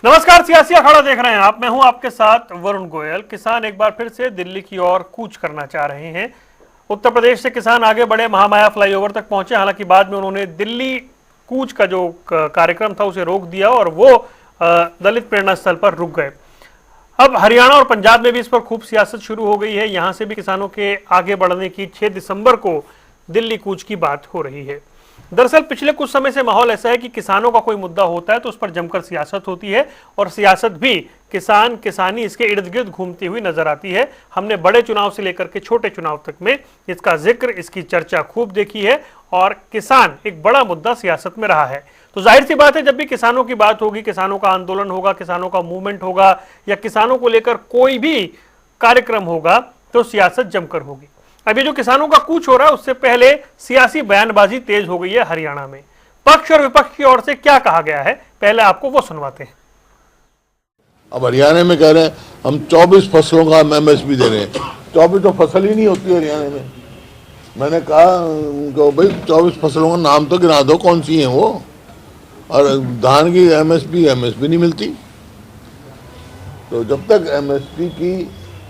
नमस्कार, सियासी अखाड़ा देख रहे हैं आप। मैं हूं आपके साथ वरुण गोयल। किसान एक बार फिर से दिल्ली की ओर कूच करना चाह रहे हैं। उत्तर प्रदेश से किसान आगे बढ़े, महामाया फ्लाईओवर तक पहुंचे। हालांकि बाद में उन्होंने दिल्ली कूच का जो कार्यक्रम था उसे रोक दिया और वो दलित प्रेरणा स्थल पर रुक गए। अब हरियाणा और पंजाब में भी इस पर खूब सियासत शुरू हो गई है। यहां से भी किसानों के आगे बढ़ने की 6 दिसंबर को दिल्ली कूच की बात हो रही है। दरअसल पिछले कुछ समय से माहौल ऐसा है कि किसानों का कोई मुद्दा होता है तो उस पर जमकर सियासत होती है और सियासत भी किसान किसानी इसके इर्द गिर्द घूमती हुई नजर आती है। हमने बड़े चुनाव से लेकर के छोटे चुनाव तक में इसका जिक्र, इसकी चर्चा खूब देखी है और किसान एक बड़ा मुद्दा सियासत में रहा है। तो जाहिर सी बात है, जब भी किसानों की बात होगी, किसानों का आंदोलन होगा, किसानों का मूवमेंट होगा या किसानों को लेकर कोई भी कार्यक्रम होगा तो सियासत जमकर होगी। अभी जो किसानों का कूच हो रहा है उससे पहले सियासी बयानबाजी तेज हो गई है हरियाणा में। पक्ष और विपक्ष की ओर से क्या कहा गया है, पहले आपको वो सुनवाते हैं। अब हरियाणा में कह रहे हैं हम 24 फसलों का एमएसपी दे रहे हैं। 24 तो फसल ही नहीं होती हरियाणा में। मैंने कहा उनको, भाई 24 फसलों का नाम तो गिना दो, कौन सी है वो। और धान की एमएसपी नहीं मिलती। तो जब तक एमएसपी की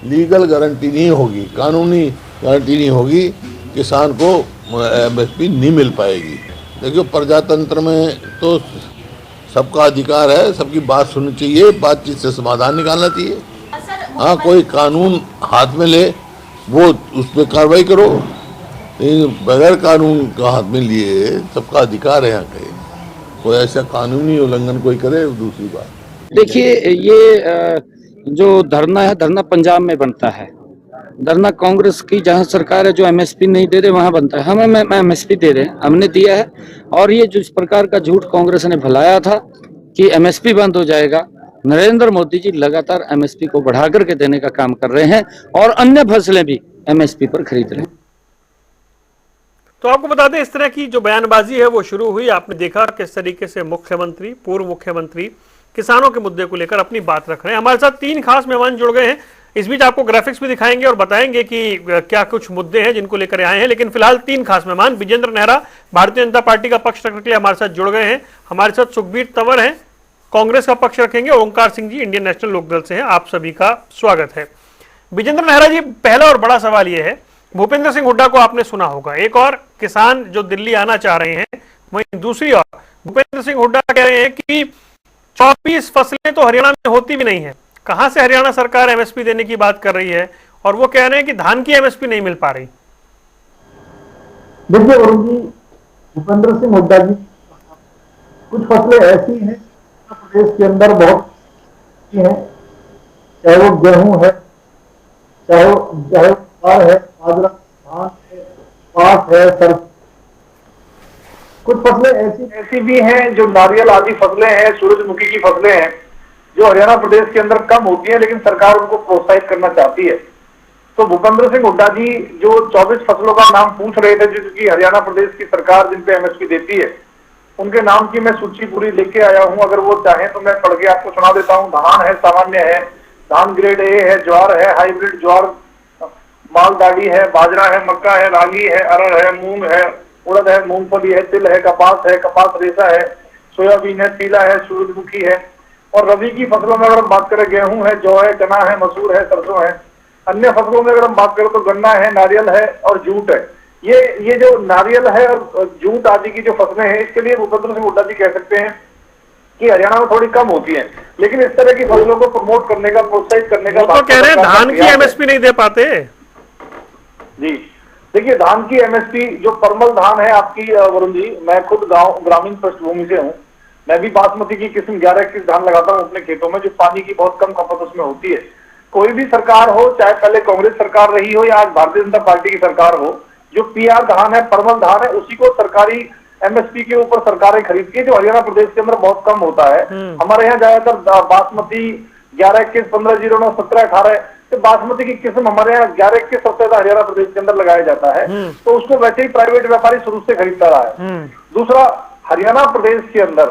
लीगल गारंटी नहीं होगी, कानूनी गारंटी नहीं होगी, किसान को एमएसपी नहीं मिल पाएगी। देखिए, प्रजातंत्र में तो सबका अधिकार है, सबकी बात सुननी चाहिए, बातचीत से समाधान निकालना चाहिए। हाँ, कोई कानून हाथ में ले वो उस पर कार्रवाई करो, लेकिन बगैर कानून का हाथ में लिए सबका अधिकार है यहाँ के। कोई ऐसा कानूनी उल्लंघन कोई करे, दूसरी बात। देखिए, ये जो धरना है, धरना पंजाब में बनता है। धरना कांग्रेस की जहां सरकार है जो एमएसपी नहीं दे रहे वहां बनता है। हम एमएसपी दे रहे हैं, हमने दिया है। और ये जो इस प्रकार का झूठ कांग्रेस ने फैलाया था कि एमएसपी बंद हो जाएगा, नरेंद्र मोदी जी लगातार एमएसपी को बढ़ा करके देने का काम कर रहे हैं और अन्य फसलें भी एमएसपी पर खरीद रहे हैं। तो आपको बता दें, इस तरह की जो बयानबाजी है वो शुरू हुई। आपने देखा किस तरीके से मुख्यमंत्री, पूर्व मुख्यमंत्री किसानों के मुद्दे को लेकर अपनी बात रख रहे हैं। हमारे साथ 3 खास मेहमान जुड़ गए हैं। इस बीच आपको ग्राफिक्स भी दिखाएंगे और बताएंगे कि क्या कुछ मुद्दे हैं जिनको लेकर आए हैं। लेकिन फिलहाल 3 खास मेहमान, विजेंद्र नेहरा भारतीय जनता पार्टी का पक्ष रखने के लिए हमारे साथ जुड़ गए हैं। हमारे साथ सुखबीर तंवर हैं, कांग्रेस का पक्ष रखेंगे। ओंकार सिंह जी इंडियन नेशनल लोकदल से हैं। आप सभी का स्वागत है। विजेंद्र नेहरा जी, पहला और बड़ा सवाल यह है, भूपेंद्र सिंह हुड्डा को आपने सुना होगा, एक और किसान जो दिल्ली आना चाह रहे हैं, वहीं दूसरी ओर भूपेंद्र सिंह हुड्डा कह रहे हैं कि 24 फसलें तो हरियाणा में होती भी नहीं है। कहां से हरियाणा सरकार एमएसपी देने की बात कर रही है, और वो कह रहे हैं कि धान की एमएसपी नहीं मिल पा रही। देखिए वरुण जी, भूपेंद्र सिंह हुड्डा जी, कुछ फसलें ऐसी हैं प्रदेश के अंदर बहुत हैं, चाहे वो गेहूं है, चाहे ज्वार है, बाजरा, धान है, कपास है, सरसों। कुछ फसलें ऐसी भी हैं जो नारियल आदि फसलें हैं, सूरजमुखी की फसलें हैं, जो हरियाणा प्रदेश के अंदर कम होती है, लेकिन सरकार उनको प्रोत्साहित करना चाहती है। तो भूपेंद्र सिंह हुड्डा जी जो 24 फसलों का नाम पूछ रहे थे जिसकी हरियाणा प्रदेश की सरकार जिन पे एमएसपी देती है, उनके नाम की मैं सूची पूरी लेके आया हूं। अगर वो चाहें तो मैं पढ़ के आपको सुना देता हूं। धान है, सामान्य है, धान ग्रेड ए है, ज्वार है, हाइब्रिड ज्वार, मालदाड़ी है, बाजरा है, मक्का है, रागी है, अरहर है, मूंग है, उड़द है, मूंगफली है, तिल है, कपास रेशा है, सोयाबीन है, पीला है, सूरजमुखी है। और रबी की फसलों में अगर हम बात करें, गेहूं है, जौ है, चना है, मसूर है, सरसों है। अन्य फसलों में अगर हम बात करें तो गन्ना है, नारियल है और जूट है। ये जो नारियल है और जूट आदि की जो फसलें हैं, इसके लिए भूपेंद्र सिंह हुड्डा जी कह सकते हैं कि हरियाणा में थोड़ी कम होती है, लेकिन इस तरह की फसलों को प्रमोट करने का, प्रोत्साहित करने का, तो कह रहे हैं धान की एमएसपी नहीं दे पाते जी। देखिए, धान की एमएसपी जो परमल धान है आपकी वरुण जी, मैं खुद गांव ग्रामीण पृष्ठभूमि से हूं। मैं भी बासमती की किस्म 11-21 धान लगाता हूं अपने खेतों में, जो पानी की बहुत कम खपत उसमें होती है। कोई भी सरकार हो, चाहे पहले कांग्रेस सरकार रही हो या आज भारतीय जनता पार्टी की सरकार हो, जो पीआर धान है, परमल धान है, उसी को सरकारी एमएसपी के ऊपर सरकारें खरीदती है, जो हरियाणा प्रदेश के अंदर बहुत कम होता है। हमारे यहाँ ज्यादातर बासमती 11-21, 15-09, 17-18 तो बासमती की किस्म हमारे यहाँ 11-21 सबसे ज्यादा हरियाणा प्रदेश के अंदर लगाया जाता है। तो उसको वैसे ही प्राइवेट व्यापारी शुरू से खरीदता रहा है। दूसरा, हरियाणा प्रदेश के अंदर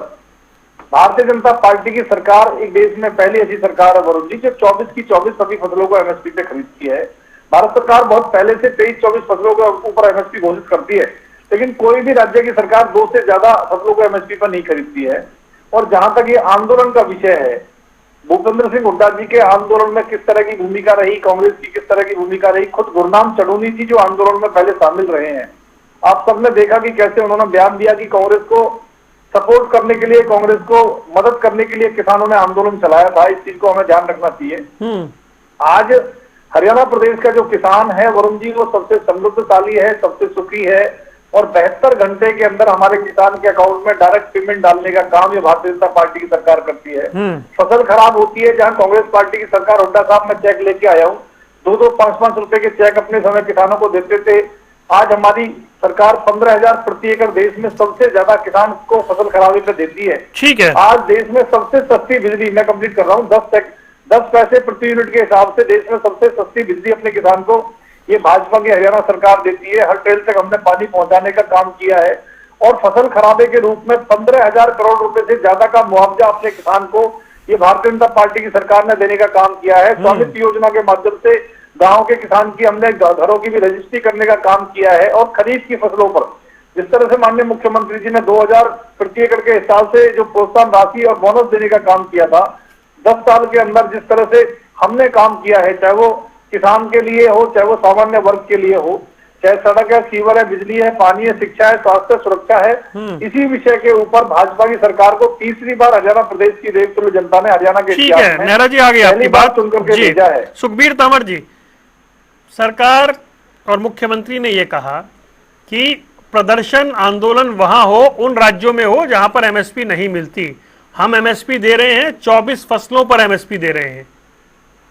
भारतीय जनता पार्टी की सरकार एक देश में पहली ऐसी सरकार है वरुण जी, जो 24 की 24 सभी फसलों को एमएसपी पे खरीदती है। भारत सरकार बहुत पहले से 23-24 फसलों के ऊपर एमएसपी घोषित करती है, लेकिन कोई भी राज्य की सरकार 2 से ज्यादा फसलों को एमएसपी पर नहीं खरीदती है। और जहां तक ये आंदोलन का विषय है, भूपेंद्र सिंह हुड्डा जी के आंदोलन में किस तरह की भूमिका रही, कांग्रेस की किस तरह की भूमिका रही, खुद गुरनाम चढ़ूनी जी जो आंदोलन में पहले शामिल रहे हैं, आप सबने देखा कि कैसे उन्होंने बयान दिया कि कांग्रेस को सपोर्ट करने के लिए, कांग्रेस को मदद करने के लिए किसानों ने आंदोलन चलाया था। इस चीज को हमें ध्यान रखना चाहिए। आज हरियाणा प्रदेश का जो किसान है वरुण जी, वो सबसे समृद्धशाली है, सबसे सुखी है, और 72 घंटे के अंदर हमारे किसान के अकाउंट में डायरेक्ट पेमेंट डालने का काम ये भारतीय जनता पार्टी की सरकार करती है। फसल खराब होती है, जहां कांग्रेस पार्टी की सरकार, हुड्डा साहब मैं चेक लेके आया हूँ, 2-2, 5-5 रुपए के चेक अपने समय किसानों को देते थे। आज हमारी सरकार 15,000 प्रति एकड़ देश में सबसे ज्यादा किसान को फसल खराबे पे देती है। ठीक है। आज देश में सबसे सस्ती बिजली, मैं कंप्लीट कर रहा हूँ, 10 पैसे प्रति यूनिट के हिसाब से देश में सबसे सस्ती बिजली अपने किसान को ये भाजपा की हरियाणा सरकार देती है। हर ट्रेल तक हमने पानी पहुंचाने का काम किया है, और फसल खराबे के रूप में 15,000 करोड़ रुपए से ज्यादा का मुआवजा अपने किसान को ये भारतीय जनता पार्टी की सरकार ने देने का काम किया है। स्वामित्व योजना के माध्यम से गांव के किसान की हमने घरों की भी रजिस्ट्री करने का काम किया है, और खरीफ की फसलों पर जिस तरह से माननीय मुख्यमंत्री जी ने 2,000 प्रति एकड़ के हिसाब से जो प्रोत्साहन राशि और बोनस देने का काम किया था, 10 साल के अंदर जिस तरह से हमने काम किया है, चाहे वो किसान के लिए हो, चाहे वो सामान्य वर्ग के लिए हो, चाहे सड़क है, सीवर है, बिजली है, पानी है, शिक्षा है, स्वास्थ्य सुरक्षा है, इसी विषय के ऊपर भाजपा की सरकार को तीसरी बार हरियाणा प्रदेश की देवतुल्य जनता ने हरियाणा के ठीक है नेहरा जी, आगे आपकी बात सुनकर के भेजा है। सुखबीर तंवर जी, सरकार और मुख्यमंत्री ने यह कहा कि प्रदर्शन आंदोलन वहां हो, उन राज्यों में हो जहां पर एमएसपी नहीं मिलती। हम एमएसपी दे रहे हैं, 24 फसलों पर एमएसपी दे रहे हैं।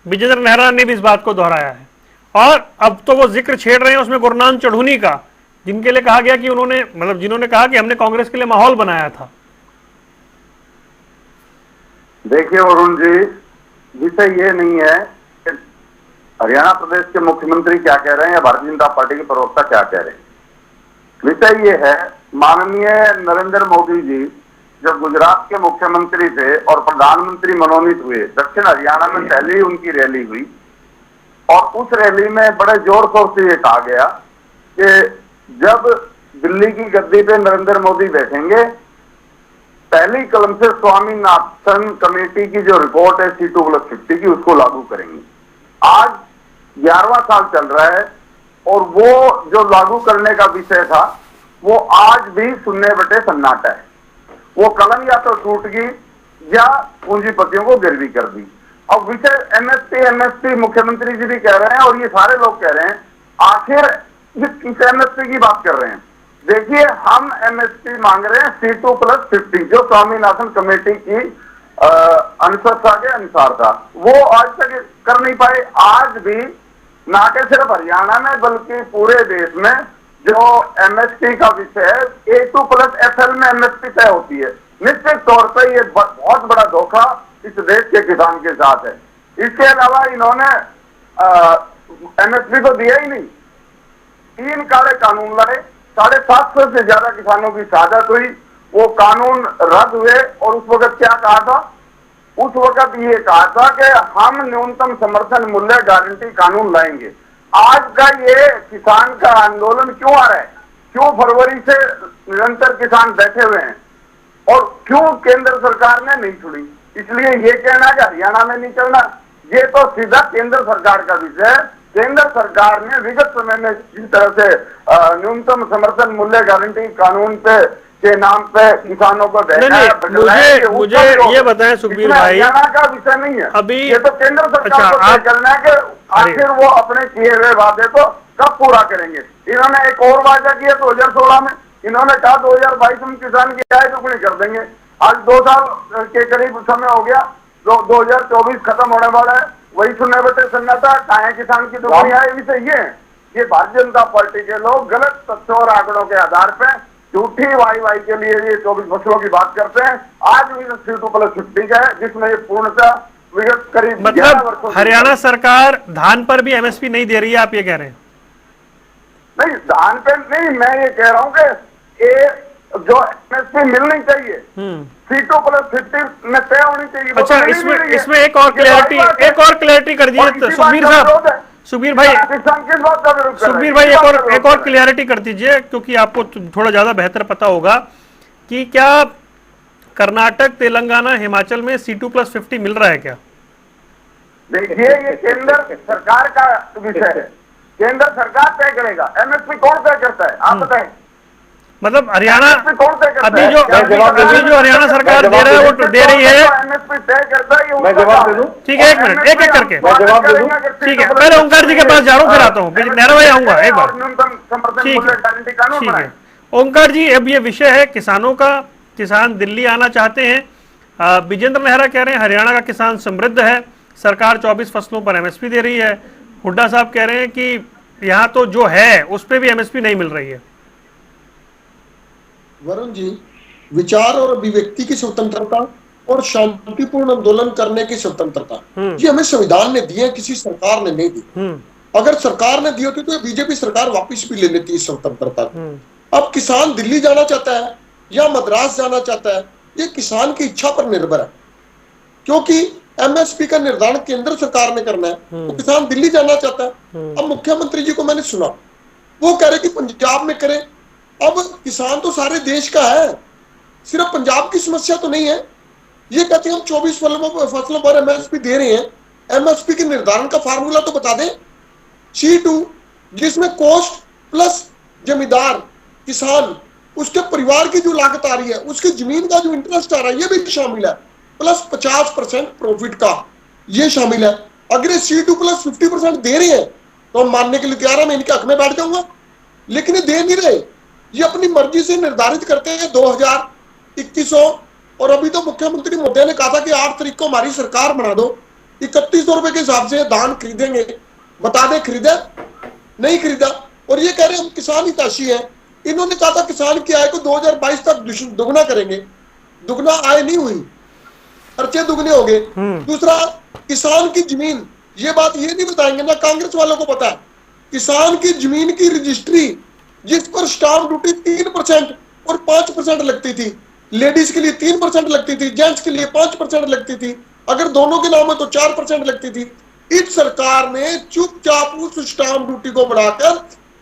विजेंद्र नेहरा ने भी इस बात को दोहराया है, और अब तो वो जिक्र छेड़ रहे हैं उसमें गुरनाम चढ़ूनी का, जिनके लिए कहा गया कि उन्होंने, मतलब जिन्होंने कहा कि हमने कांग्रेस के लिए माहौल बनाया था। देखिए वरुण जी, विषय ये नहीं है कि हरियाणा प्रदेश के मुख्यमंत्री क्या कह रहे हैं या भारतीय जनता पार्टी के प्रवक्ता क्या कह रहे हैं। विषय ये है, माननीय नरेंद्र मोदी जी जब गुजरात के मुख्यमंत्री थे और प्रधानमंत्री मनोनीत हुए, दक्षिण हरियाणा में पहली उनकी रैली हुई, और उस रैली में बड़े जोर शोर से ये कहा गया कि जब दिल्ली की गद्दी पे नरेंद्र मोदी बैठेंगे, पहली कलम से स्वामीनाथन कमेटी की जो रिपोर्ट है C2+50 की, उसको लागू करेंगे। आज 11वां साल चल रहा है, और वो जो लागू करने का विषय था वो आज भी सुनने बटे सन्नाटा है। वो कलम या तो टूट गई या पूंजीपतियों को गिरवी कर दी। अब विषय एमएसपी मुख्यमंत्री जी भी कह रहे हैं और ये सारे लोग कह रहे हैं, आखिर किस एमएसपी की बात कर रहे हैं। देखिए, हम एमएसपी मांग रहे हैं C2+50 जो स्वामीनाथन कमेटी की अनुशंसा के अनुसार था, वो आज तक कर नहीं पाए। आज भी ना कि सिर्फ हरियाणा में बल्कि पूरे देश में जो एमएसपी का विषय है, A2+FL में एमएसपी तय होती है। निश्चित तौर पर ये बहुत बड़ा धोखा इस देश के किसान के साथ है। इसके अलावा इन्होंने एमएसपी तो दिया ही नहीं, 3 काले कानून लाए, 750 से ज्यादा किसानों की शहादत हुई, वो कानून रद्द हुए। और उस वक्त क्या कहा था? उस वक्त ये कहा था कि हम न्यूनतम समर्थन मूल्य गारंटी कानून लाएंगे। आज का ये किसान का आंदोलन क्यों आ रहा है? क्यों फरवरी से निरंतर किसान बैठे हुए हैं, और क्यों केंद्र सरकार ने नहीं छुड़ी? इसलिए ये कहना कि हरियाणा में नहीं चलना, ये तो सीधा केंद्र सरकार का विषय है। केंद्र सरकार ने विगत समय में जिस तरह से न्यूनतम समर्थन मूल्य गारंटी कानून पे के नाम पे किसानों को मुझे ये बताएं सुखबीर भाई, हरियाणा का विषय नहीं है अभी, ये तो केंद्र सरकार को तय करना है कि आखिर वो अपने किए हुए वादे को कब पूरा करेंगे। इन्होंने एक और वादा किया 2016 में, इन्होंने कहा 2022 में किसान की आय दुगनी कर देंगे। आज 2 साल के करीब समय हो गया, 2024 खत्म होने वाला है, वही सुनने बटे सन्नाटा, कहाँ है किसान की दुगनी आय? विषय ये भारतीय जनता पार्टी के लोग गलत तथ्यों और आंकड़ों के आधार पर झूठी वाई के लिए ये 24 फसलों की बात करते हैं। आज भी C2+50 का है, जिसमें ये पूर्णतः विगत करीब मतलब हरियाणा सरकार धान पर भी एमएसपी नहीं दे रही है, आप ये कह रहे हैं? नहीं, धान पे नहीं, मैं ये कह रहा हूँ कि ये जो एमएसपी मिलनी चाहिए C2+50 में तय होनी चाहिए। अच्छा, इसमें एक और क्लैरिटी कर दीजिए सुखबीर साहब। सुखबीर भाई एक और क्लियरिटी कर दीजिए, क्योंकि आपको थोड़ा ज्यादा बेहतर पता होगा कि क्या कर्नाटक, तेलंगाना, हिमाचल में C2+50 मिल रहा है क्या? देखिए, ये केंद्र सरकार का विषय है, केंद्र सरकार तय करेगा। एमएसपी कौन तय करता है, आप बताएं। मतलब हरियाणा कौन तय करता अभी है? जो हरियाणा सरकार दे रहा है वो दे रही है। एमएसपी तय करता है, मैं जवाब दे दूं? ठीक है, एक मिनट, एक एक करके मैं जवाब दे दूं? ठीक है, पहले ओंकार जी के पास जा रहा हूँ, फिर आता हूँ, नेहरू भाई आऊंगा एक बार। न्यूनतम समर्थन ठीक मूल्य है, गारंटी कानून ठीक बनाए। है। ओंकार जी, अब ये विषय है किसानों का, किसान दिल्ली आना चाहते हैं। विजेंद्र नेहरा कह रहे हैं हरियाणा का किसान समृद्ध है, सरकार 24 फसलों पर MSP दे रही है। हुड्डा साहब कह रहे हैं कि यहाँ तो जो है उस पर भी MSP नहीं मिल रही है। वरुण जी, विचार और अभिव्यक्ति की स्वतंत्रता और शांतिपूर्ण आंदोलन करने की स्वतंत्रता, ये हमें संविधान ने दी है, किसी सरकार ने नहीं दी। अगर सरकार ने दी होती तो बीजेपी सरकार वापस भी ले लेती इस स्वतंत्रता को। अब किसान दिल्ली जाना चाहता है या मद्रास जाना चाहता है, ये किसान की इच्छा पर निर्भर है, क्योंकि MSP का निर्धारण केंद्र सरकार ने करना है, तो किसान दिल्ली जाना चाहता है। अब मुख्यमंत्री जी को मैंने सुना, वो कह रहे कि पंजाब में करें। अब किसान तो सारे देश का है, सिर्फ पंजाब की समस्या तो नहीं है। ये कहते हैं हम 24 फसलों पर MSP दे रहे हैं, MSP के निर्धारण का फार्मूला तो बता दें। C2 जिसमें कॉस्ट प्लस जमींदार किसान उसके परिवार की जो लागत आ रही है, उसकी जमीन का जो इंटरेस्ट आ रहा है, ये भी शामिल है, प्लस 50% प्रॉफिट का ये शामिल है। अगर ये C2+50% दे रहे हैं तो हम मानने के लिए तैयार है, मैं इनके हक में बैठ जाऊंगा। लेकिन ये दे नहीं रहे, ये अपनी मर्जी से निर्धारित करते हैं 2000, 2100, और अभी तो मुख्यमंत्री मोदी ने कहा था कि 8 तारीख को हमारी सरकार बना दो, 3100 रुपए के हिसाब से धान खरीदेंगे। बता दे खरीदा नहीं खरीदा। और ये कह रहे हम किसान हितैषी हैं। इन्होंने कहा था किसान की आय को 2022 तक दुगना करेंगे, दुगना आय नहीं हुई, खर्चे दुगने हो गए। दूसरा, किसान की जमीन, ये बात ये नहीं बताएंगे ना, कांग्रेस वालों को पता है, किसान की जमीन की रजिस्ट्री जिस पर स्टाम्प ड्यूटी 3% और 5% लगती थी, लेडीज के लिए 3% लगती थी, जेंट्स के लिए 5% लगती थी, अगर दोनों के नाम है तो 4% लगती थी। इस सरकार ने चुपचाप उस स्टाम्प ड्यूटी को बढ़ाकर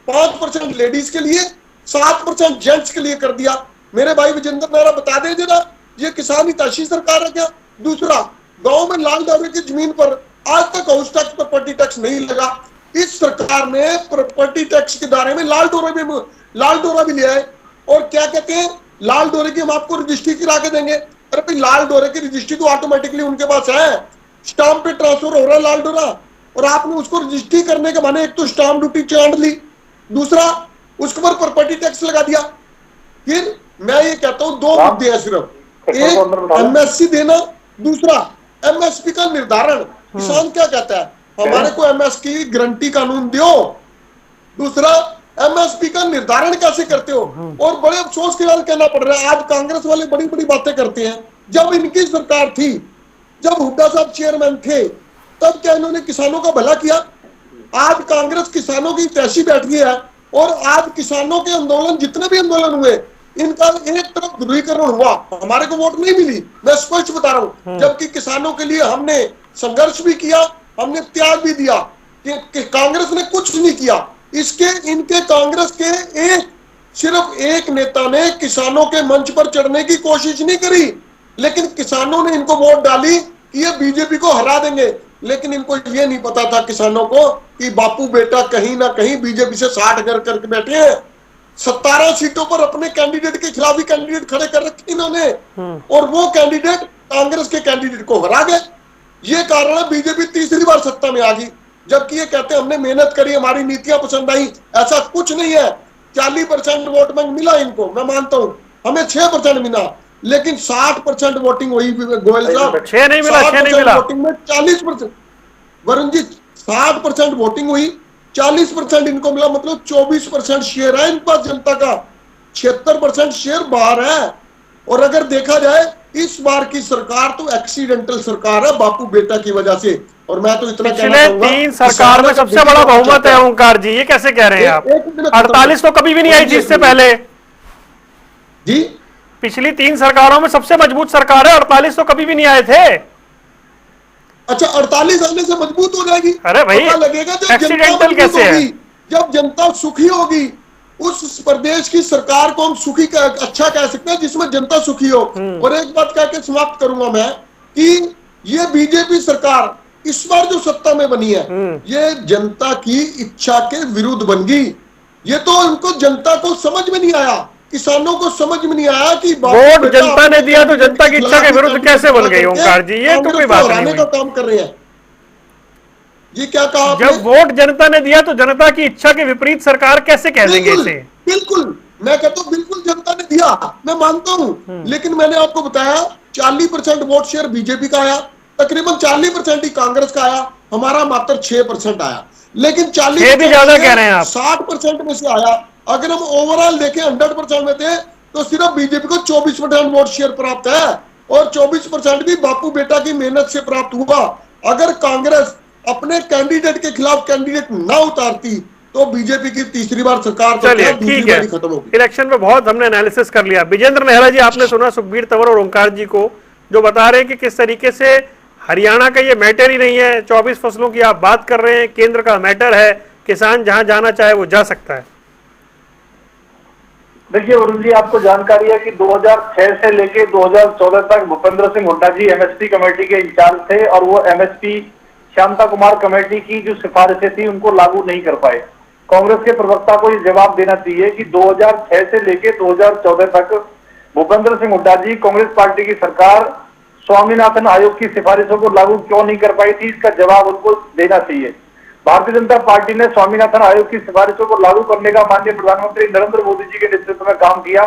5% लेडीज के लिए, 7% जेंट्स के लिए कर दिया। मेरे भाई विजेंद्र नेहरा बता दे जरा, ये किसान हितैषी सरकार है क्या? दूसरा, गांव में लाल डोरे की जमीन पर आज तक हाउस टैक्स, प्रॉपर्टी टैक्स नहीं लगा। इस सरकार ने प्रॉपर्टी टैक्स के दायरे में लाल डोरा भी लिया है। और क्या कहते हैं, लाल डोरे की हम आपको रजिस्ट्री करा के देंगे। अरे भाई, लाल डोरे की रजिस्ट्री तो ऑटोमेटिकली उनके पास है, स्टाम्प पे ट्रांसफर हो रहा है लाल डोरा, और आपने उसको रजिस्ट्री करने के माने एक तो स्टाम्प ड्यूटी चांद ली, दूसरा उसके ऊपर प्रॉपर्टी टैक्स लगा दिया। फिर मैं ये कहता हूं 2 मुद्दे हैं सिर्फ, एक MSP देना, दूसरा MSP का निर्धारण। किसान क्या कहता है, हमारे को MSP की गारंटी कानून दो। दूसरा, MSP का निर्धारण कैसे करते हो? और बड़े अफसोस के बाद कहना पड़ रहा है, आज कांग्रेस वाले बड़ी बड़ी बातें करते हैं। जब इनकी सरकार थी, जब हुड्डा साहब चेयरमैन थे, तब क्या इन्होंने किसानों का भला किया? आज कांग्रेस किसानों की तैशी बैठ गई है, और आज किसानों के आंदोलन, जितने भी आंदोलन हुए, इनका एक तरफ ध्रुवीकरण हुआ, हमारे को वोट नहीं मिली, मैं स्पष्ट बता रहा हूं। जबकि किसानों के लिए हमने संघर्ष भी किया, हमने त्याग भी दिया, कि कांग्रेस ने कुछ नहीं किया। इनके कांग्रेस के सिर्फ एक नेता ने किसानों के मंच पर चढ़ने की कोशिश नहीं करी, लेकिन किसानों ने इनको वोट डाली कि ये बीजेपी को हरा देंगे। लेकिन इनको ये नहीं पता था किसानों को कि बापू बेटा कहीं ना कहीं बीजेपी से 60 घर करके बैठे हैं। 17 सीटों पर अपने कैंडिडेट के खिलाफ ही कैंडिडेट खड़े कर रखे इन्होंने, और वो कैंडिडेट कांग्रेस के कैंडिडेट को हरा गए। ये कारण है बीजेपी तीसरी बार सत्ता में आ गई। जबकि ये कहते हैं हमने मेहनत करी, हमारी नीतियां पसंद आई, ऐसा कुछ नहीं है। 40% वोट बैंक मिला इनको, मैं मानता हूं, हमें 6% मिला, लेकिन 60% वोटिंग हुई गोयल साहब, 6 नहीं मिला, 6 नहीं मिला। वोटिंग में 40%, वरुण जी 60% वोटिंग हुई, 40% इनको मिला, मतलब 24% शेयर है इन पास जनता का, 76% शेयर बाहर है। और अगर देखा जाए, इस बार की सरकार तो एक्सीडेंटल सरकार है बापू बेटा की वजह से। और मैं तो इतना पिछले 3 सरकार में सबसे बड़ा बहुमत है ओंकार जी, ये कैसे कह रहे हैं आप? 48 तो कभी भी नहीं आई थी इससे पहले जी। पिछली 3 सरकारों में सबसे मजबूत सरकार है, 48 तो कभी भी नहीं आए थे। अच्छा, 48 आने से मजबूत हो जाएगी? अरे भाई, लगेगा जब एक्सीडेंटल कैसे है? जब जनता सुखी होगी, उस प्रदेश की सरकार को हम सुखी अच्छा कह सकते हैं जिसमें जनता सुखी हो। और एक बात कह के समाप्त करूंगा मैं कि ये बीजेपी सरकार इस बार जो सत्ता में बनी है ये जनता की इच्छा के विरुद्ध बन गई। ये तो इनको जनता को समझ में नहीं आया, किसानों को समझ में नहीं आया कि वोट जनता ने दिया तो जनता की इच्छा के विरुद्ध कैसे बन गई ओंकार जी? ये तो कोई बात नहीं का काम कर रहे हैं। ये क्या कहा जब वोट जनता ने दिया तो जनता की इच्छा के विपरीत सरकार कैसे कह देंगे इसे? बिल्कुल, मैं कहता हूं बिल्कुल जनता ने दिया, मैं मानता हूं, लेकिन मैंने आपको बताया 40% वोट शेयर बीजेपी का आया, तकरीबन 40% ही कांग्रेस का आया, हमारा मात्र 6% आया। लेकिन 40 भी ज्यादा कह रहे हैं आप। 60% में से आया। अगर हम ओवरऑल देखें 100% में थे तो सिर्फ बीजेपी को 24% वोट शेयर प्राप्त है और 24% भी बापू बेटा की मेहनत से प्राप्त हुआ। अगर कांग्रेस अपने कैंडिडेट के खिलाफ कैंडिडेट ना उतारती तो बीजेपी की तीसरी बार सरकार ठीक है, खत्म होगी। इलेक्शन में बहुत हमने एनालिसिस कर लिया। विजेंद्र नेहरा जी, आपने सुना सुखबीर तंवर और ओंकार जी को जो बता रहे हैं कि किस तरीके से हरियाणा का ये मैटर ही नहीं है, 24 फसलों की आप बात कर रहे हैं, केंद्र का मैटर है, किसान जहां जाना चाहे वो जा सकता है। देखिए वरुण जी, आपको जानकारी है कि 2006 से लेके 2014 तक भूपेंद्र सिंह हुड्डा जी एमएसपी कमेटी के इंचार्ज थे और वो एमएसपी शांता कुमार कमेटी की जो सिफारिशें थी उनको लागू नहीं कर पाए। कांग्रेस के प्रवक्ता को ये जवाब देना चाहिए कि 2006 से लेके 2014 तक भूपेंद्र सिंह हुड्डा जी कांग्रेस पार्टी की सरकार स्वामीनाथन आयोग की सिफारिशों को लागू क्यों नहीं कर पाई थी, इसका जवाब उनको देना चाहिए। भारतीय जनता पार्टी ने स्वामीनाथन आयोग की सिफारिशों को लागू करने का माननीय प्रधानमंत्री नरेंद्र मोदी जी के नेतृत्व में काम किया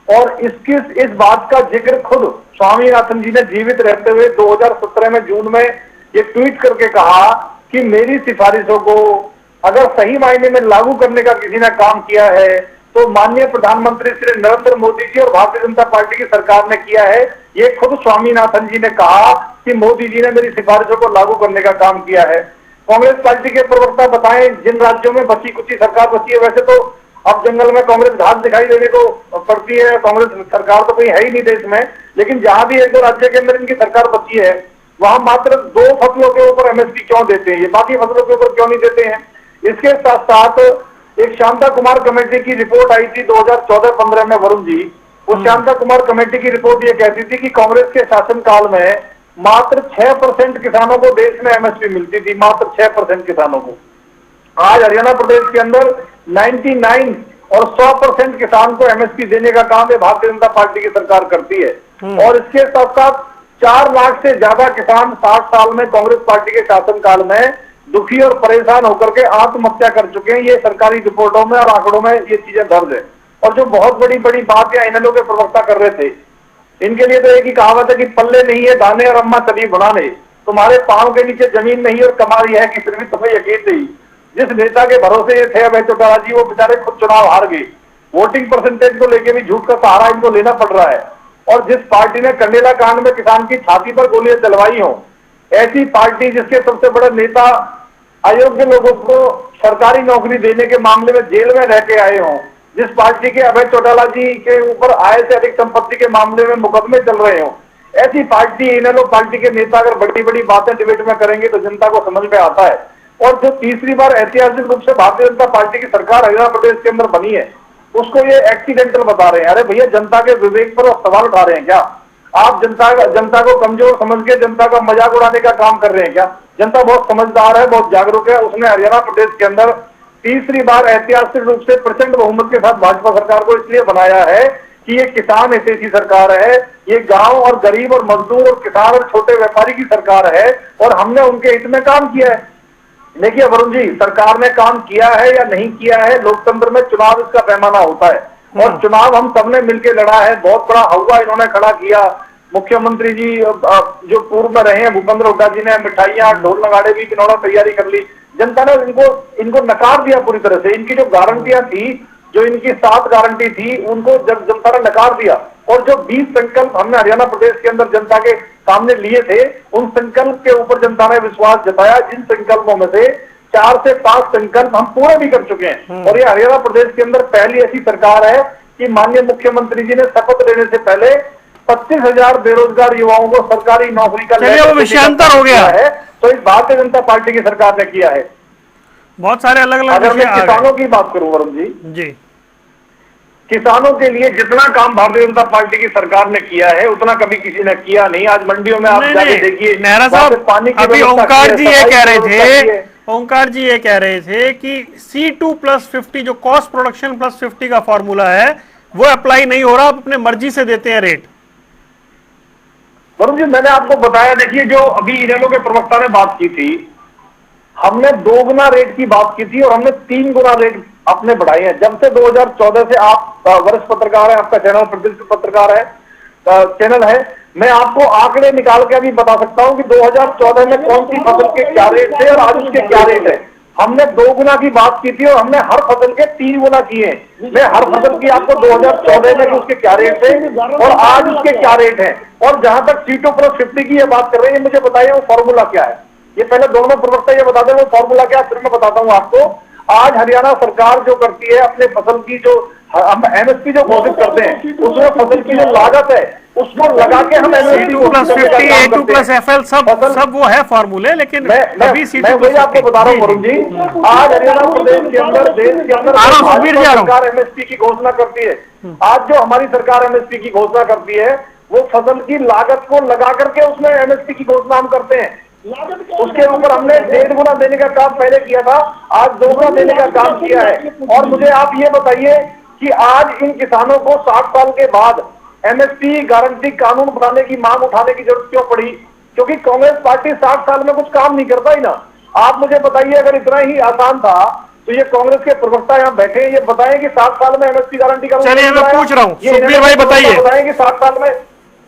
और इस बात का जिक्र खुद स्वामीनाथन जी ने जीवित रहते हुए 2017 में जून में ये ट्वीट करके कहा कि मेरी सिफारिशों को अगर सही मायने में लागू करने का किसी ने काम किया है तो माननीय प्रधानमंत्री श्री नरेंद्र मोदी जी और भारतीय जनता पार्टी की सरकार ने किया है। ये खुद स्वामीनाथन जी ने कहा कि मोदी जी ने मेरी सिफारिशों को लागू करने का काम किया है। कांग्रेस पार्टी के प्रवक्ता बताएं जिन राज्यों में बची कुची सरकार बची है, वैसे तो अब जंगल में कांग्रेस घास दिखाई देने को पड़ती है, कांग्रेस सरकार तो कोई है ही नहीं देश में, लेकिन जहां भी एक दो राज्य के अंदर इनकी सरकार बची है वहां मात्र 2 फसलों के ऊपर एमएसपी क्यों देते हैं, ये बाकी फसलों के ऊपर क्यों नहीं देते हैं। इसके साथ साथ एक शांता कुमार कमेटी की रिपोर्ट आई थी 2014-15 में वरुण जी, उस शांता कुमार कमेटी की रिपोर्ट ये कहती थी कि कांग्रेस के शासनकाल में मात्र 6% किसानों को देश में एमएसपी मिलती थी, मात्र 6% किसानों को। आज हरियाणा प्रदेश के अंदर 99 और 100% किसान को एमएसपी देने का काम है भारतीय जनता पार्टी की सरकार करती है। और इसके साथ साथ 4 लाख से ज्यादा किसान 60 साल में कांग्रेस पार्टी के शासनकाल में दुखी और परेशान होकर के आत्महत्या कर चुके हैं। ये सरकारी रिपोर्टों में और आंकड़ों में ये चीजें दर्ज है। और जो बहुत बड़ी बड़ी बात या इनलो के प्रवक्ता कर रहे थे, इनके लिए तो एक ही कहावत है कि पल्ले नहीं है दाने और अम्मा चली बनाने, तुम्हारे पांव के नीचे जमीन नहीं और कमाई है कि फिर भी तुम्हें यकीन नहीं। जिस नेता के भरोसे ये थे अभय चौटाला जी, वो बेचारे खुद चुनाव हार गए। वोटिंग परसेंटेज को लेकर भी झूठ का सहारा इनको लेना पड़ रहा है। और जिस पार्टी ने कंडेला कांड में किसान की छाती पर गोलियां चलवाई हो, ऐसी पार्टी जिसके सबसे बड़े नेता अयोग्य लोगों को सरकारी नौकरी देने के मामले में जेल में रह के आए हों, जिस पार्टी के अभय चौटाला जी के ऊपर आय से अधिक संपत्ति के मामले में मुकदमे चल रहे हों, ऐसी पार्टी इनेलो पार्टी के नेता अगर बड़ी बड़ी बातें डिबेट में करेंगे तो जनता को समझ में आता है। और जो तीसरी बार ऐतिहासिक रूप से भारतीय जनता पार्टी की सरकार हरियाणा प्रदेश के अंदर बनी है, उसको ये एक्सीडेंटल बता रहे हैं। अरे भैया, जनता के विवेक पर सवाल उठा रहे हैं क्या आप? जनता को कमजोर समझ के जनता का मजाक उड़ाने का काम कर रहे हैं क्या? जनता बहुत समझदार है, बहुत जागरूक है। उसने हरियाणा प्रदेश के अंदर तीसरी बार ऐतिहासिक रूप से प्रचंड बहुमत के साथ भाजपा सरकार को इसलिए बनाया है कि ये किसान हितैषी सरकार है, ये गांव और गरीब और मजदूर और किसान और छोटे व्यापारी की सरकार है और हमने उनके हित में काम किया है। देखिए वरुण जी, सरकार ने काम किया है या नहीं किया है, लोकतंत्र में चुनाव इसका पैमाना होता है और चुनाव हम सबने मिलकर लड़ा है। बहुत बड़ा हवा इन्होंने खड़ा किया। मुख्यमंत्री जी जो पूर्व में रहे हैं भूपेंद्र हुड्डा जी ने मिठाइयां ढोल नगाड़े भी इन्होंने तैयारी कर ली। जनता ने इनको नकार दिया पूरी तरह से। इनकी जो गारंटियां थी, जो इनकी 7 गारंटी थी, उनको जब जनता ने नकार दिया। और जो 20 संकल्प हमने हरियाणा प्रदेश के अंदर जनता के सामने लिए थे, उन संकल्प के ऊपर जनता ने विश्वास जताया। जिन संकल्पों में से 4 से 5 संकल्प हम पूरे भी कर चुके हैं। और ये हरियाणा प्रदेश के अंदर पहली ऐसी सरकार है कि माननीय मुख्यमंत्री जी ने शपथ लेने से पहले 25,000 बेरोजगार युवाओं को सरकारी नौकरी का वो विषयांतर हो गया है। तो इस भारतीय जनता पार्टी की सरकार ने किया है। बहुत सारे अलग अलग। अगर मैं किसानों की बात करूं वरुण जी, किसानों के लिए जितना काम भारतीय जनता पार्टी की सरकार ने किया है उतना कभी किसी ने किया नहीं। आज मंडियों में आप जाके देखिए, नेहरा साहब, अभी ओंकार जी ये कह रहे थे कि C2+50 जो कॉस्ट प्रोडक्शन प्लस 50 का फॉर्मूला है वो अप्लाई नहीं हो रहा, आप अपने मर्जी से देते हैं रेट। वरुण जी, मैंने आपको बताया, देखिए जो अभी इनेलो के प्रवक्ता ने बात की थी, हमने 2 गुना रेट की बात की थी और हमने 3 गुना रेट अपने बढ़ाए हैं। जब से 2014 से आप वरिष्ठ पत्रकार है, आपका चैनल प्रतिष्ठित पत्रकार है, चैनल है, मैं आपको आंकड़े निकाल के अभी बता सकता हूं कि 2014 में कौन सी फसल के क्या रेट थे और आज उसके क्या रेट है। हमने 2 गुना की बात की थी और हमने हर फसल के 3 गुना किए हैं। मैं हर फसल की आपको 2014 में उसके क्या रेट थे और आज उसके क्या रेट है। और जहां तक C2+50 की ये बात कर रहे हैं, मुझे बताइए वो फॉर्मूला क्या है। ये पहले दोनों प्रवक्ता ये बता दें वो फॉर्मूला क्या, फिर मैं बताता हूं आपको। आज हरियाणा सरकार जो करती है अपने फसल की, जो हम MSP जो घोषित करते हैं, उसमें फसल की जो लागत है उसको लगा के हम C2+50, A2+FL सब वो है फॉर्मूले, लेकिन अभी मैं वही आपको बता रहा हूँ वरुण जी। आज हरियाणा प्रदेश के अंदर, देश के अंदर सरकार MSP की घोषणा करती है। आज जो हमारी सरकार MSP की घोषणा करती है वो फसल की लागत को लगा करके उसमें MSP की घोषणा हम करते हैं। उसके ऊपर हमने 1.5 गुना देने का काम पहले किया था, आज 2 गुना देने का काम किया है। और मुझे आप ये बताइए कि आज इन किसानों को 60 साल के बाद MSP गारंटी कानून बनाने की मांग उठाने की जरूरत क्यों पड़ी? क्योंकि कांग्रेस पार्टी 60 साल में कुछ काम नहीं करता ही ना। आप मुझे बताइए, अगर इतना ही आसान था तो ये कांग्रेस के प्रवक्ता यहाँ बैठे हैं, ये बताएं कि 60 साल में MSP गारंटी कानून, चलिए मैं पूछ रहा हूँ, सुखबीर भाई बताइए, बताएं कि 60 साल में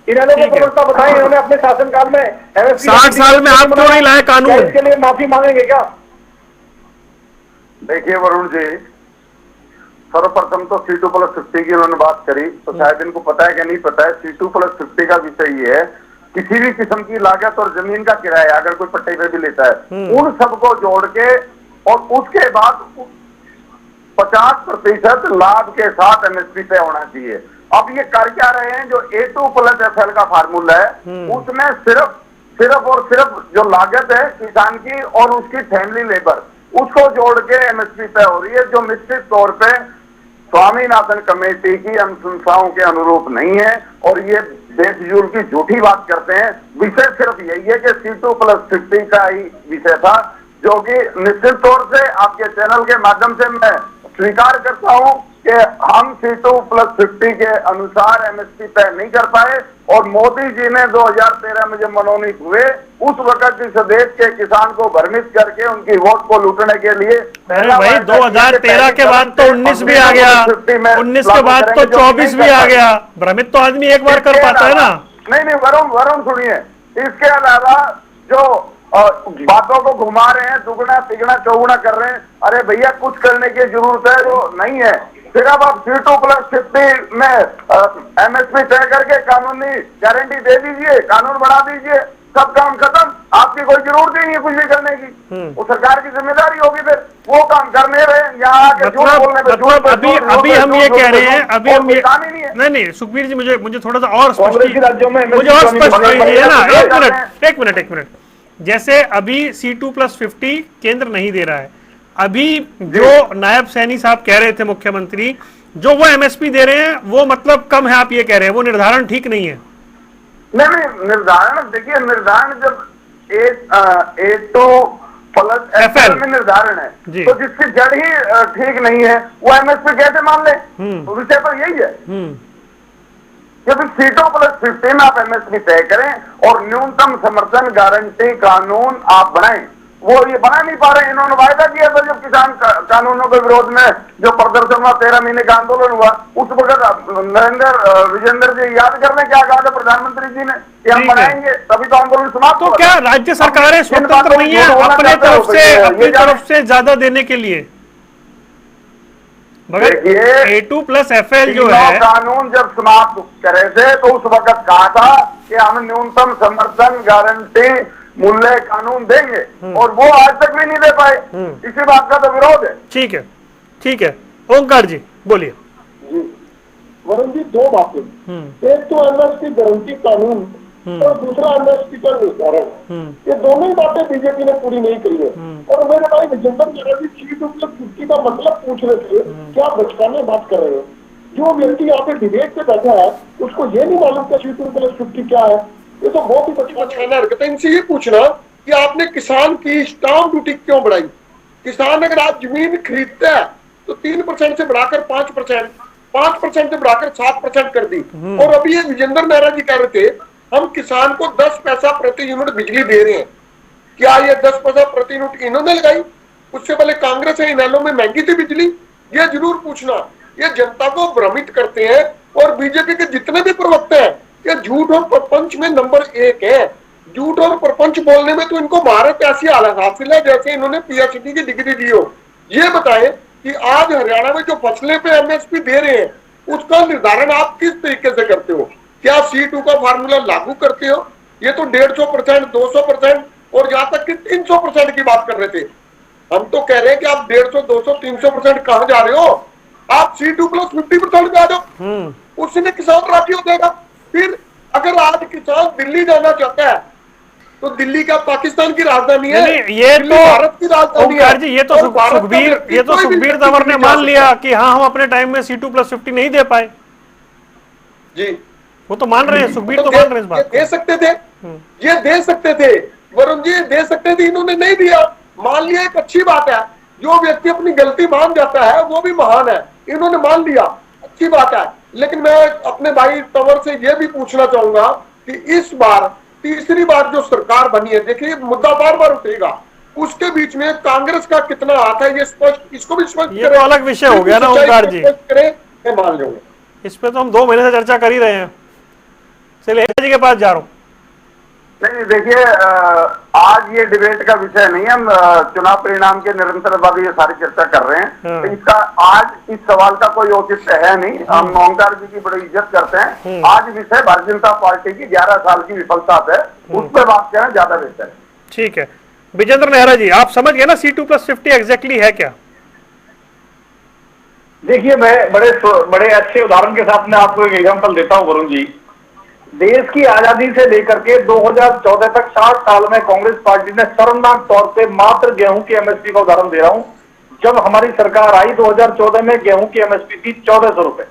इन्होंने के प्रवक्ता बताएं इन्होंने अपने शासनकाल में 60 साल में आप क्यों नहीं लाए कानून? इसके लिए माफी मांगेंगे क्या? देखिए वरुण जी, सर्वप्रथम तो C2+50 की उन्होंने बात करी, तो शायद इनको पता है कि नहीं पता है। C2+50 का विषय ये है, किसी भी किस्म की लागत और जमीन का किराया अगर कोई पट्टे पे भी लेता है, उन सबको जोड़ के और उसके बाद 50% लाभ के साथ MSP पे होना चाहिए। अब ये कर क्या रहे हैं, जो A2+FL का फार्मूला है उसमें सिर्फ और सिर्फ जो लागत है किसान की और उसकी फैमिली लेबर, उसको जोड़ के MSP पे हो रही है, जो निश्चित तौर पे स्वामीनाथन कमेटी की अनुशंसाओं के अनुरूप नहीं है। और ये बेफिजूल की झूठी बात करते हैं। विषय सिर्फ यही है कि C2+50 का ही विषय था, जो कि निश्चित तौर से आपके चैनल के माध्यम से मैं स्वीकार करता हूं कि हम C2+50 के अनुसार MSP तय नहीं कर पाए। और मोदी जी ने 2013 में जब मनोनीत हुए, उस वक्त इस देश के किसान को भ्रमित करके उनकी वोट को लूटने के लिए, भाई 2013 के बाद तो 19 भी आ गया, 19 के बाद तो 24 भी आ गया। भ्रमित तो आदमी एक बार कर पाता है ना। नहीं वरुण सुनिए, इसके अलावा जो बातों को घुमा रहे हैं, दुगना तिगना चौगुना कर रहे हैं, अरे भैया कुछ करने की जरूरत है जो नहीं है। फिर अब आप C2+50 में MSP तय करके कानूनी गारंटी दे दीजिए, कानून बना दीजिए, सब काम खत्म, आपकी कोई जरूरत नहीं है कुछ भी करने की। वो सरकार की जिम्मेदारी होगी, फिर वो काम करने रहे। यहाँ आके झूठ बोलने पे अभी हम ये कह रहे हैं, अभी हम ये नहीं सुखबीर जी, मुझे थोड़ा सा और स्पष्ट कीजिए ना। एक मिनट, जैसे अभी C2+50 केंद्र नहीं दे रहा है, अभी जो नायब सैनी साहब कह रहे थे मुख्यमंत्री, जो वो MSP दे रहे हैं वो मतलब कम है, आप ये कह रहे हैं वो निर्धारण ठीक नहीं है? नहीं निर्धारण, देखिए निर्धारण जब A2+FL में निर्धारण है तो जिसकी जड़ ही ठीक नहीं है वो MSP कैसे मान ले? विषय तो यही है। जब C2+50 में आप MSP तय करें और न्यूनतम समर्थन गारंटी कानून आप बनाएं, वो ये बना नहीं पा रहे। इन्होंने वायदा किया था जब किसान कानूनों के विरोध में जो प्रदर्शन हुआ, 13 महीने का आंदोलन हुआ, उस वक्त विजेंद्र जी याद कर लें क्या कहा था प्रधानमंत्री जी ने कि हम बनाएंगे, तभी तो आंदोलन समाप्त। तो क्या राज्य सरकारें स्वतंत्र नहीं है अपनी तरफ से ज्यादा देने के लिए? मगर A2+FL जो है कानून जब समाप्त करे थे तो उस वक्त कहा था कि हम न्यूनतम समर्थन गारंटी मूल्य कानून देंगे, और वो आज तक भी नहीं दे पाए। इसी बात का तो विरोध है। ठीक है ओंकार जी बोलिए। वरुण जी, 2 बातें, एक तो MSP गारंटी कानून और दूसरा MSP का निर्धारण, ये दोनों ही बातें बीजेपी ने पूरी नहीं करी है। और मेरे भाई विजेंद्र जी C2+50 का मतलब पूछ रहे थे, क्या बचकाने बात कर रहे हो? जो व्यक्ति यहाँ पे डिबेट पे बैठा है उसको ये नहीं मालूम कि C2+50 क्या है। ये तो बहुत ही बचकाना हरकत है। इनसे ये पूछना कि आपने किसान की स्टाम्प ड्यूटी क्यों बढ़ाई? किसान अगर आज जमीन खरीदता है तो 3% से बढ़ाकर 5%, 5% से बढ़ाकर 7% कर दी। और अभी ये विजेंद्र नेहरा जी कह रहे थे हम किसान को 10 पैसा प्रति यूनिट बिजली दे रहे हैं। क्या ये 10 पैसा प्रति यूनिट इन्होंने लगाई? उससे पहले कांग्रेस है, इनेलो में महंगी थी बिजली। ये जरूर पूछना। ये जनता को भ्रमित करते हैं और बीजेपी के जितने भी प्रवक्ता हैं ये झूठ और प्रपंच में नंबर 1 है। झूठ और प्रपंच बोलने में तो इनको भारत ऐसी हालत हासिल है जैसे इन्होंने पीएचडी की डिग्री दी हो। ये बताएं कि आज हरियाणा में जो फसलें पे एमएसपी दे रहे हैं उसका निर्धारण आप किस तरीके से करते हो? क्या C2 का फार्मूला लागू करते हो? ये तो 150%, 200% और यहाँ तक कि 300% की बात कर रहे थे। हम तो कह रहे हैं कि आप 150, 200, 300% कहां जा रहे हो? आप C2+50% पे आ जाओ, उसने किसान राजी हो जाएगा। फिर अगर आज किसान दिल्ली जाना चाहता है तो दिल्ली का पाकिस्तान की राजधानी है, ये दिल्ली तो भारत की राजधानी है। ओमकार जी, ये तो सुखबीर तंवर ने मान लिया कि हाँ हम अपने टाइम में C2+50 नहीं दे पाए जी। वो तो मान रहे हैं, सुखबीर तो मान रहे हैं इस बात। दे सकते थे, ये दे सकते थे वरुण जी, दे सकते थे, इन्होंने नहीं दिया। मान लिया, एक अच्छी बात है। जो व्यक्ति अपनी गलती मान जाता है वो भी महान है। इन्होंने मान लिया, अच्छी बात है। लेकिन मैं अपने भाई तंवर से यह भी पूछना चाहूंगा कि इस बार तीसरी बार जो सरकार बनी है, देखिए मुद्दा बार बार उठेगा, उसके बीच में कांग्रेस का कितना हाथ है ये स्पष्ट, इसको भी स्पष्ट ये तो अलग विषय हो गया ना ओमकार जी, मैं मान लूंगा। इस पे तो हम 2 महीने से चर्चा कर ही रहे हैं। चलिए जी के पास जा रहा हूँ। नहीं देखिए, आज ये डिबेट का विषय नहीं है। हम चुनाव परिणाम के निरंतर बाद ये सारी चर्चा कर रहे हैं। तो इसका आज इस सवाल का कोई औचित्य है नहीं। हम ओंकार जी की बड़ी इज्जत करते हैं। आज विषय भारतीय जनता पार्टी की 11 साल की विफलता है, उस पर बात करें ज्यादा बेहतर है। ठीक है विजेंद्र नेहरा जी, आप समझ गए ना C2+50 एग्जैक्टली है क्या? देखिए, मैं बड़े अच्छे उदाहरण के साथ मैं आपको एक एग्जांपल देता हूं वरुण जी। देश की आजादी से लेकर के 2014 तक 60 साल में कांग्रेस पार्टी ने शर्मनाक तौर पे मात्र गेहूं की एमएसपी का उदाहरण दे रहा हूं। जब हमारी सरकार आई 2014 में गेहूं की एमएसपी थी 1400 रुपए।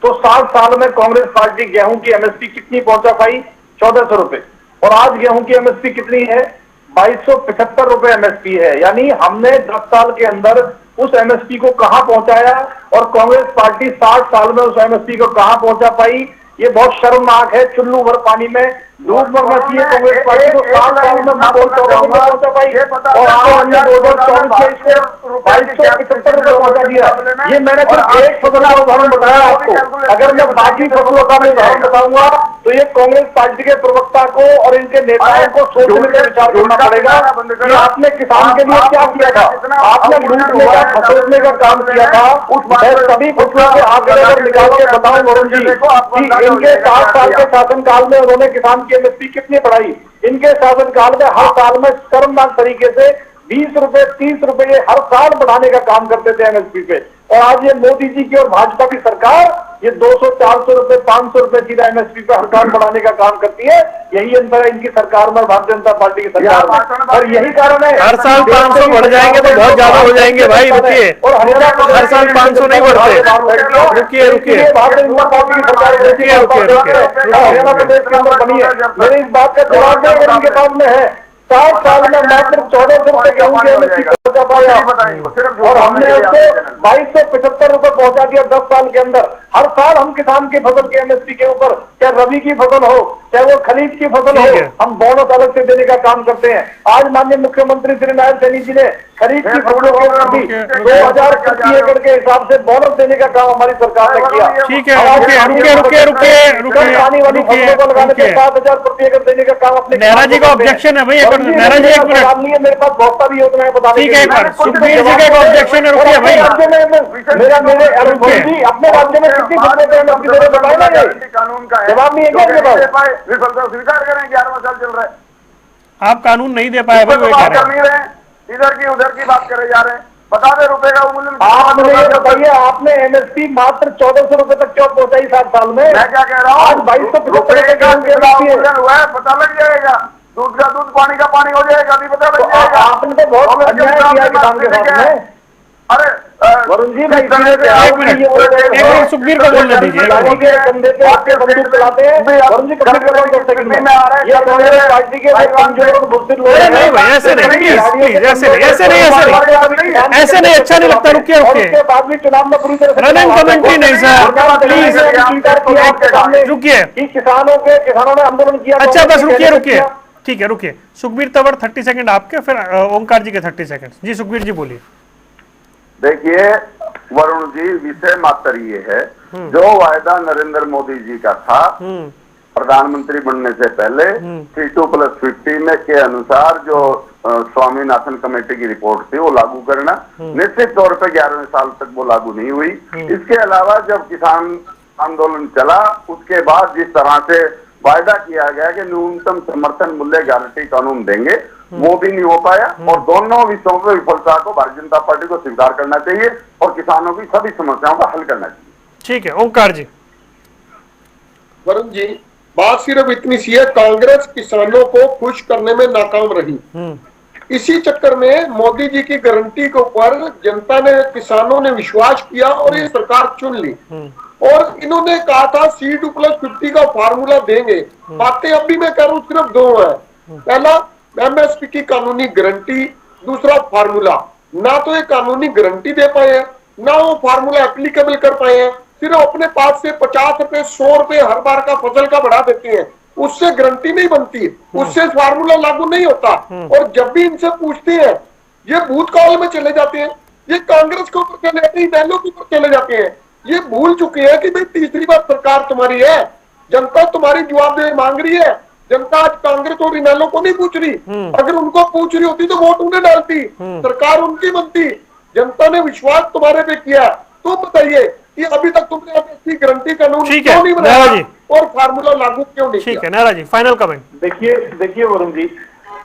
तो 60 साल में कांग्रेस पार्टी गेहूं की एमएसपी कितनी पहुंचा पाई? 1400 रुपए। और आज गेहूं की एमएसपी कितनी है? 2275 रुपए एमएसपी है। यानी हमने 10 साल के अंदर उस एमएसपी को कहां पहुंचाया और कांग्रेस पार्टी 60 साल में उस एमएसपी को कहां पहुंचा पाई? ये बहुत शर्मनाक है। चुल्लू भर पानी में डूब मरना चाहिए कांग्रेस पार्टी को। 60 साल में पहुंचा पाई और आज हमने 2024 में इसको 2275 रुपए पहुंचा दिया। ये मैंने सिर्फ एक फसल का उदाहरण बताया आपको। अगर मैं बाकी फसलों का मैं उदाहरण बताऊंगा तो ये कांग्रेस पार्टी के प्रवक्ता को और इनके नेताओं को सोचने का विचार करना पड़ेगा कि आपने किसान के लिए क्या किया था। आपने लूटने का, खसोटने का काम किया था। मैं सभी फसलों के आंकड़े अगर निकाल के बताऊं वरुण जी कि इनके 7 साल के शासनकाल में उन्होंने किसान की एमएसपी कितनी बढ़ाई। इनके शासनकाल में हर साल में शर्मनाक तरीके से 20 रुपए 30 रुपए हर साल बढ़ाने का काम करते थे एमएसपी पे। और आज ये मोदी जी की और भाजपा की सरकार ये 200 400 रुपए 500 रुपए सीधा एमएसपी पे हर साल बढ़ाने का काम करती है। यही अंतर है इनकी सरकार में भारतीय जनता पार्टी की सरकार में। और यही कारण है हर साल 500 बढ़ जाएंगे तो बहुत ज्यादा हो जाएंगे भाई। रुकिए, और हरियाणा हर साल 500 नहीं बढ़ते। रुकिए भारतीय जनता पार्टी की सरकार हरियाणा प्रदेश के अंदर बनी है। मेरे इस बात का जवाब अगर इनके पास में है 60 साल में मात्र 1400 रुपए गेहूं की एमएसपी पहुंचा पाया और हमने उसको 2275 रुपए पहुंचा दिया 10 साल के अंदर। हर साल हम किसान की फसल के एमएसपी के ऊपर, चाहे रबी की फसल हो चाहे वो खरीफ की फसल हो, हम बोनस अलग से देने का काम करते हैं। आज माननीय मुख्यमंत्री श्री नारायण सैनी जी ने खरीफ की फसलों के ऊपर भी 2000 प्रति एकड़ के हिसाब से बोनस देने का काम हमारी सरकार ने किया। ठीक है, रुकिए पानी वाली फसलों को लगाने पे 7000 प्रति एकड़ देने का काम अपने नेहरा जी का ऑब्जेक्शन है भाई। नेहरा जी एक मिनट, मेरे पास बहुत सारी योजना है बताने ठीक है, एक बार सुखबीर जी का ऑब्जेक्शन है। रुकिए भाई, अपने राज्य में कितनी फसलों पे एमएसपी दे रहे बताए ना, कानून का जवाब नहीं है। विफलता स्वीकार करें, 11वां साल चल रहा है। आप कानून नहीं दे पाए भाई, बात कर नहीं रहे, इधर की उधर की बात करे जा रहे हैं। बता दे रुपए का मूल्य आप मुझे ये बताइए, आपने एमएसपी मात्र 1400 रुपए तक क्यों पहुंचाई 7 साल में? मैं क्या कह रहा हूँ, आज 2275 हुआ है, पता लग जाएगा। दूध का दूध, पानी का पानी हो जाएगा, अभी पता लग जाएगा। आपने तो बहुत अन्याय किया किसान के साथ में। अरे वरुण जी, एक मिनट सुखबीर को बोलने दीजिए। कंधे पे आपके बंदूक चलाते हैं वरुण जी, ये पार्टी के कमजोर बुजुर्ग लोग अरे नहीं भाई, ऐसे नहीं, प्लीज प्लीज, ऐसे नहीं, ऐसे नहीं, ऐसे नहीं, अच्छा नहीं लगता। रुकिए रुकिए, बाद में चुनाव में पूरी तरह रनिंग कमेंट्री नहीं सर, प्लीज रुकिए। किसानों ने आंदोलन किया। अच्छा बस रुकिए रुकिए, ठीक है रुकिए। सुखबीर तंवर 30 सेकंड आपके, फिर ओंकार जी के 30 सेकंड। जी सुखबीर जी बोलिए। देखिए वरुण जी, विषय मात्र ये है, जो वायदा नरेंद्र मोदी जी का था प्रधानमंत्री बनने से पहले C2+50 में के अनुसार जो स्वामीनाथन कमेटी की रिपोर्ट थी वो लागू करना, निश्चित तौर पे 11वें साल तक वो लागू नहीं हुई। इसके अलावा जब किसान आंदोलन चला उसके बाद जिस तरह से वायदा किया गया कि न्यूनतम समर्थन मूल्य गारंटी कानून देंगे, वो भी नहीं हो पाया। और दोनों विषयों में विफलता को भारतीय जनता पार्टी को स्वीकार करना चाहिए और किसानों की सभी समस्याओं का हल करना चाहिए। ठीक है ओंकार जी। वरुण जी, बात सिर्फ इतनी सी है, कांग्रेस किसानों को खुश करने में नाकाम रही। इसी चक्कर में मोदी जी की गारंटी के ऊपर जनता ने, किसानों ने विश्वास किया और ये सरकार चुन ली। और इन्होंने कहा था C2+50 का फार्मूला देंगे। बातें अभी मैं कह रहा हूँ सिर्फ दो है। पहला MSP की कानूनी गारंटी, दूसरा फार्मूला। ना तो ये कानूनी गारंटी दे पाए हैं, ना वो फार्मूला एप्लीकेबल कर पाए हैं। सिर्फ अपने पास से 50 रुपए 100 रुपए हर बार का फसल का बढ़ा देते हैं, उससे गारंटी नहीं बनती, उससे फार्मूला लागू नहीं होता। और जब भी इनसे पूछते हैं ये भूतकाल में चले जाते हैं, ये कांग्रेस के ऊपर चले जाते हैं, इनेलो के ऊपर चले जाते हैं। ये भूल चुके हैं कि भाई तीसरी बार सरकार तुम्हारी है, जनता तुम्हारी जवाबदेही मांग रही है। जनता आज कांग्रेस और इनेलो को नहीं पूछ रही, अगर उनको पूछ रही होती तो वोट उन्हें डालती, सरकार उनकी बनती। जनता ने विश्वास तुम्हारे पे किया, तो बताइए कि अभी तक तुमने ऐसी गारंटी कानून क्यों नहीं बनाया और फार्मूला लागू क्यों नहीं किया? ठीक है नारा जी, फाइनल कमेंट। देखिए वरुण जी,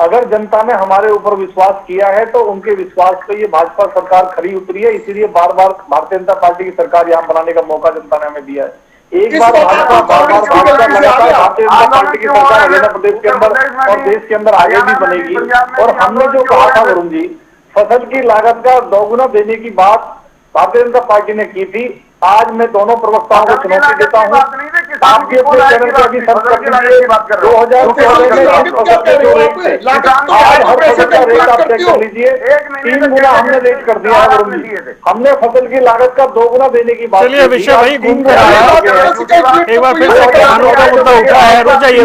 अगर जनता ने हमारे ऊपर विश्वास किया है तो उनके विश्वास पे ये भाजपा सरकार खरी उतरी है, इसीलिए बार बार भारतीय जनता पार्टी की सरकार यहाँ बनाने का मौका जनता ने हमें दिया है। एक बार भाजपा भारतीय जनता पार्टी की सरकार हरियाणा प्रदेश के अंदर और देश के अंदर आगे भी बनेगी। और हमने जो कहा था वरुण जी, फसल की लागत का दोगुना देने की बात भारतीय जनता पार्टी ने की थी। आज मैं दोनों प्रवक्ताओं को चुनौती देता हूँ, आपके अपने चैनल पर भी सर्च कर लीजिए 3 गुना हमने रेट कर दिया है वरुण जी। हमने फसल की लागत का 2 गुना देने की बात। चलिए विषय वही घूम कर आया, एक बार फिर से किसानों का मुद्दा उठा है। रुक जाइए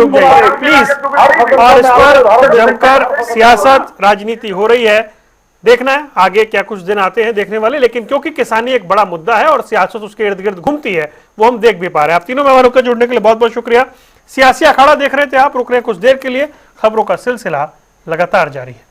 प्लीज, और इस पर जमकर सियासत राजनीति हो रही है। देखना है आगे क्या कुछ दिन आते हैं देखने वाले, लेकिन क्योंकि किसानी एक बड़ा मुद्दा है और सियासत उसके इर्द गिर्द घूमती है, वो हम देख भी पा रहे हैं। आप तीनों मेहमानों का जुड़ने के लिए बहुत बहुत शुक्रिया। सियासी अखाड़ा देख रहे थे आप, रुक रहे हैं कुछ देर के लिए। खबरों का सिलसिला लगातार जारी है।